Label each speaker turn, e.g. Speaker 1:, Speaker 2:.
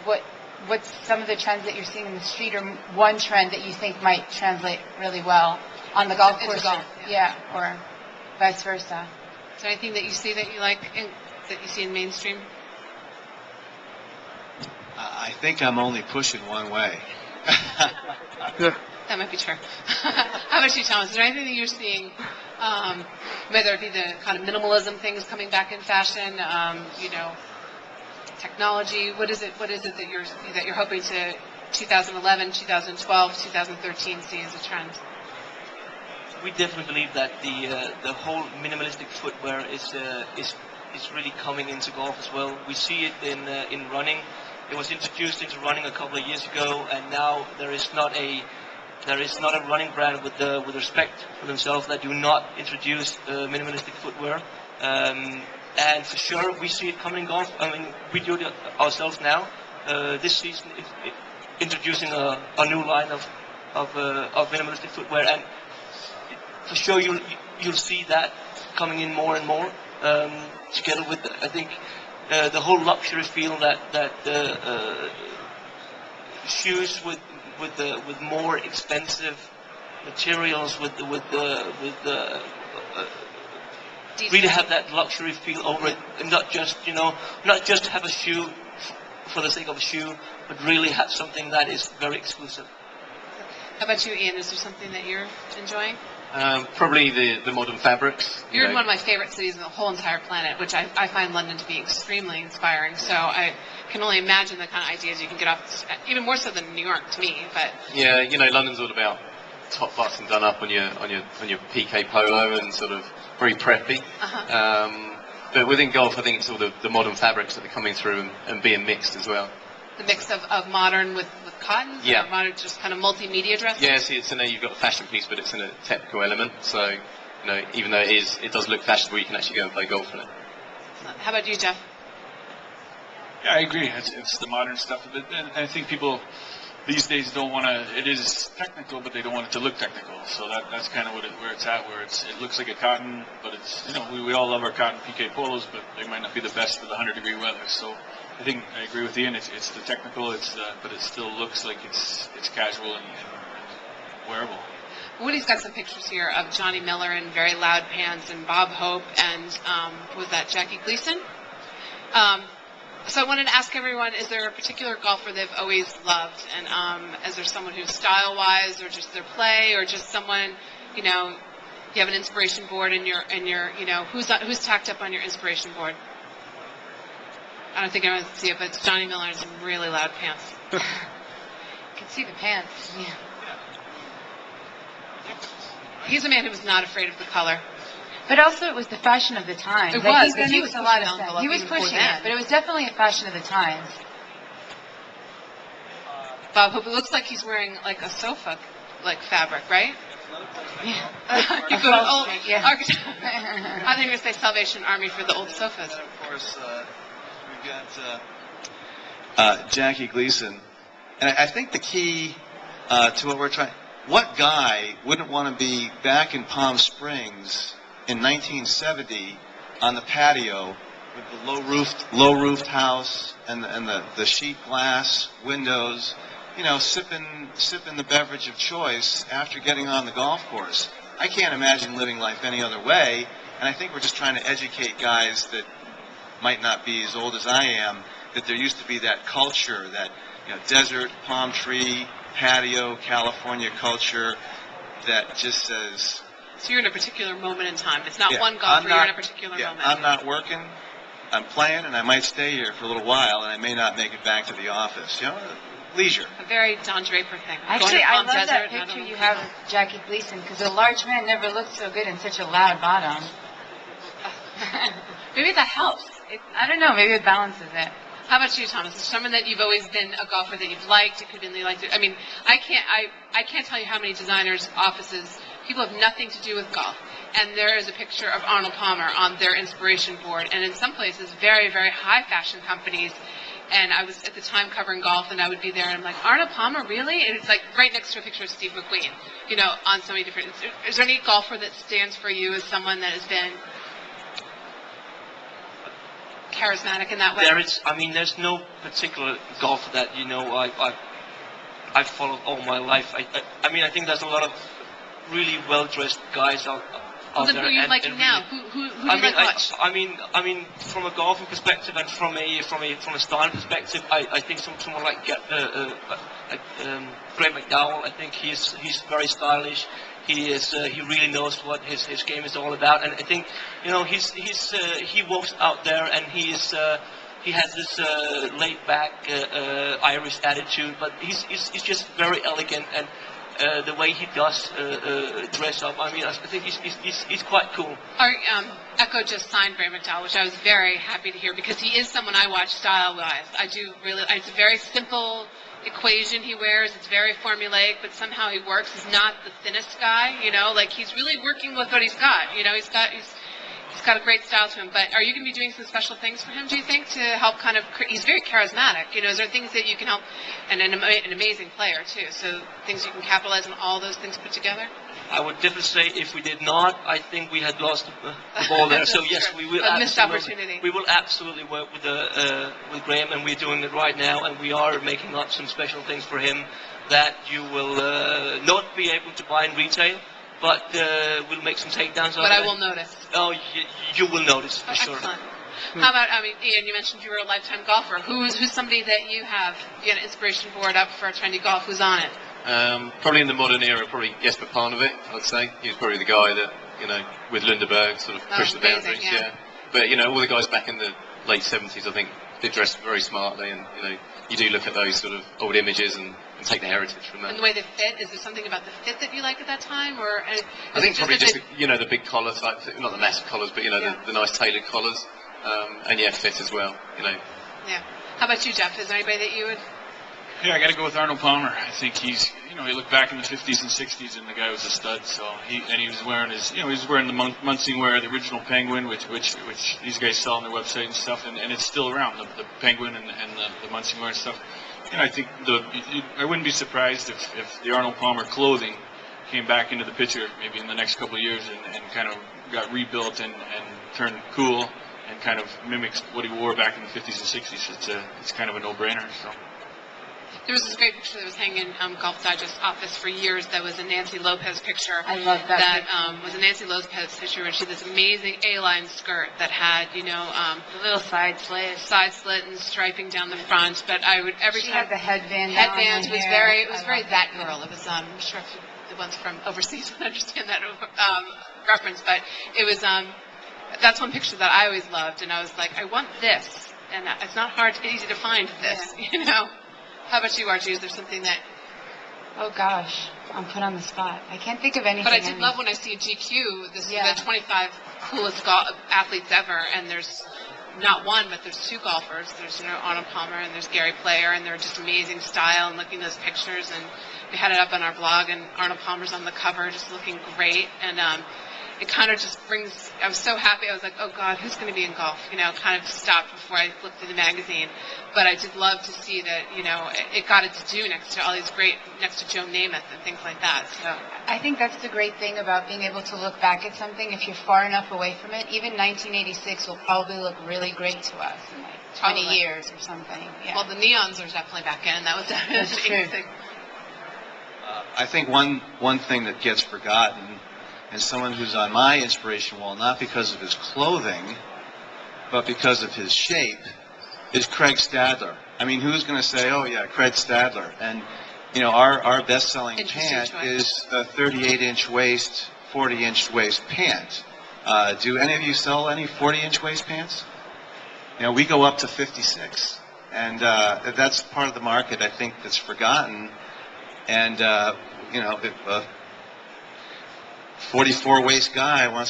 Speaker 1: what's some of the trends that you're seeing in the street, or one trend that you think might translate really well on the golf course? Yeah, or vice versa.
Speaker 2: Is there anything that you see that you like, that you see in mainstream?
Speaker 3: I think I'm only pushing one way.
Speaker 2: That might be true. How about you, Thomas? Is there anything that you're seeing, whether it be the kind of minimalism things coming back in fashion, technology? What is it that you're hoping to 2011, 2012, 2013 see as a trend?
Speaker 4: We definitely believe that the whole minimalistic footwear is really coming into golf as well. We see it in running. It was introduced into running a couple of years ago, and now there is not a running brand with respect for themselves that do not introduce minimalistic footwear. And for sure, we see it coming in golf. I mean, we do it ourselves now. This season, introducing a new line of minimalistic footwear, and for sure you'll see that coming in more and more. Together with, I think, the whole luxury feel that shoes with more expensive materials, really have that luxury feel over it, and not just have a shoe for the sake of a shoe, but really have something that is very exclusive.
Speaker 2: How about you, Ian? Is there something that you're enjoying?
Speaker 5: Probably the modern fabrics.
Speaker 2: You're in one of my favorite cities in the whole entire planet, which I find London to be extremely inspiring. So I can only imagine the kind of ideas you can get off, even more so than New York to me. But
Speaker 5: yeah, London's all about top button done up on your PK polo and sort of very preppy. But within golf, I think it's all the modern fabrics that are coming through and being mixed as well.
Speaker 2: The mix of modern with cottons?
Speaker 5: Yeah.
Speaker 2: Modern, just kind of multimedia dressing?
Speaker 5: Yeah, see, you've got a fashion piece, but it's in a technical element. So, even though it does look fashionable, you can actually go and play golf in it.
Speaker 2: How about you, Geoff?
Speaker 6: Yeah, I agree. It's the modern stuff of it. And I think people these days don't want to, it is technical, but they don't want it to look technical. So that's kind of where it's at, where it looks like a cotton, but it's, we all love our cotton PK polos, but they might not be the best for the 100-degree weather. So I think I agree with Ian. It's the technical, but it still looks like it's casual and wearable.
Speaker 2: Woody's got some pictures here of Johnny Miller in very loud pants, and Bob Hope, and was that Jackie Gleason? So I wanted to ask everyone, is there a particular golfer they've always loved? And is there someone who's style-wise, or just their play, or just someone, you have an inspiration board and who's tacked up on your inspiration board? I don't think anyone can see it, but it's Johnny Miller in some really loud pants.
Speaker 1: You can see the pants. Yeah.
Speaker 2: He's a man who was not afraid of the color.
Speaker 1: But also it was the fashion of the times.
Speaker 2: It was.
Speaker 1: He was a lot of sense. He was pushing it, but it was definitely a fashion of the times.
Speaker 2: Bob Hope, it looks like he's wearing like a sofa, like fabric, right?
Speaker 1: Yeah.
Speaker 2: You go to old architect. I think you were going to say Salvation Army for the old sofas.
Speaker 3: And of course, we've got Jackie Gleason. And I think the key to what we're trying, what guy wouldn't want to be back in Palm Springs in 1970 on the patio with the low roofed house and the sheet glass windows, sipping the beverage of choice after getting on the golf course. I can't imagine living life any other way, and I think we're just trying to educate guys that might not be as old as I am, that there used to be that culture, that desert, palm tree, patio, California culture that just says...
Speaker 2: So you're in a particular moment in time. It's not one golfer, you're in a particular moment.
Speaker 3: I'm not working, I'm playing, and I might stay here for a little while, and I may not make it back to the office. Leisure.
Speaker 2: A very Don Draper thing.
Speaker 1: Actually, I love that picture you have of Jackie Gleason, because a large man never looked so good in such a loud bottom.
Speaker 2: Maybe that helps.
Speaker 1: I don't know, maybe it balances it.
Speaker 2: How about you, Thomas? Is there someone that you've always been a golfer that you've liked? It could be you liked it. I mean, I can't tell you how many designers' offices, people have nothing to do with golf, and there is a picture of Arnold Palmer on their inspiration board, and in some places, very, very high fashion companies. And I was at the time covering golf, and I would be there, and I'm like, Arnold Palmer, really? And it's like right next to a picture of Steve McQueen, on so many different. Is there any golfer that stands for you as someone that has been charismatic in that way?
Speaker 4: There's no particular golfer that I've followed all my life. I think there's a lot of really well-dressed guys out
Speaker 2: Then
Speaker 4: there.
Speaker 2: who are you liking now? Who do you like much?
Speaker 4: From a golfing perspective and from a style perspective, I think someone like Graham McDowell. I think he's very stylish. He really knows what his game is all about, and I think he walks out there and he has this laid-back Irish attitude, but he's just very elegant, and the way he does dress up, I think he's quite cool.
Speaker 2: Our Ecco just signed Graham McDowell, which I was very happy to hear because he is someone I watch style-wise. I do really. It's a very simple equation he wears. It's very formulaic, but somehow he works. He's not the thinnest guy, he's really working with what he's got. He's got a great style to him. But are you going to be doing some special things for him, do you think, to help he's very charismatic. Is there things that you can help, and an amazing player too, so things you can capitalize on all those things put together?
Speaker 4: I would definitely say if we did not, I think we had lost the ball there. So yes, we will.
Speaker 2: A missed opportunity.
Speaker 4: We will absolutely work with Graham, and we're doing it right now, and we are making up some special things for him that you will not be able to buy in retail, but we'll make some takedowns.
Speaker 2: But I will notice.
Speaker 4: Oh, you will notice for sure.
Speaker 2: Excellent. How about, Ian, you mentioned you were a lifetime golfer. Who's somebody that you have an inspiration board up for Trendy Golf? Who's on it?
Speaker 5: Probably in the modern era, probably Jesper Parnevik, I'd say. He was probably the guy that, with Lundeberg sort of pushed the boundaries. Yeah. But, all the guys back in the late 70s, I think, did dress very smartly, and, you do look at those sort of old images and take the heritage from that.
Speaker 2: And the way they fit, is there something about the fit that you like at that time? Or
Speaker 5: I think probably just, the big collar type, not the massive collars, but, the nice tailored collars. And fit as well,
Speaker 2: Yeah. How about you, Geoff? Is there anybody that you would?
Speaker 6: Yeah, I got to go with Arnold Palmer. I think he's, he looked back in the 50s and 60s, and the guy was a stud. So he was wearing he was wearing the Muncie wear, the original Penguin, which these guys sell on their website and stuff, and it's still around, the Penguin and the Muncie wear and stuff. I think I wouldn't be surprised if the Arnold Palmer clothing came back into the picture maybe in the next couple of years and kind of got rebuilt and turned cool and kind of mimics what he wore back in the 50s and 60s. It's kind of a no-brainer. So.
Speaker 2: There was this great picture that was hanging in Golf Digest's office for years that was a Nancy Lopez picture.
Speaker 1: I love that.
Speaker 2: That was a Nancy Lopez picture, and she had this amazing A-line skirt that had,
Speaker 1: a little side slit
Speaker 2: and striping down the front. But I would every
Speaker 1: she
Speaker 2: time
Speaker 1: had the headband.
Speaker 2: Headband was very that girl. It was I'm sure if the ones from overseas would understand that reference, but it was that's one picture that I always loved, and I was like, I want this, and it's not easy to find this, How about you, Argy? Is there something that?
Speaker 1: Oh gosh, I'm put on the spot. I can't think of anything.
Speaker 2: But I did love when I see a GQ. The 25 coolest athletes ever, and there's not one, but there's two golfers. There's Arnold Palmer and there's Gary Player, and they're just amazing style. And looking at those pictures, and we had it up on our blog, and Arnold Palmer's on the cover, just looking great, and it kind of just brings. I was so happy. I was like, oh God, who's going to be in golf? Kind of stopped before I flipped through the magazine. But I did love to see that, it got its due next to all these great, next to Joe Namath and things like that. So
Speaker 1: I think that's the great thing about being able to look back at something. If you're far enough away from it, even 1986 will probably look really great to us in like 20 years or something. Yeah.
Speaker 2: Well, the neons are definitely back in. That was definitely interesting.
Speaker 3: I think one thing that gets forgotten, and someone who's on my inspiration wall, not because of his clothing, but because of his shape, is Craig Stadler. I mean, who's going to say, oh yeah, Craig Stadler? And, our best-selling pant is a 38-inch waist, 40-inch waist pant. Do any of you sell any 40-inch waist pants? We go up to 56. And that's part of the market, I think, that's forgotten. And, if a 44 waist guy wants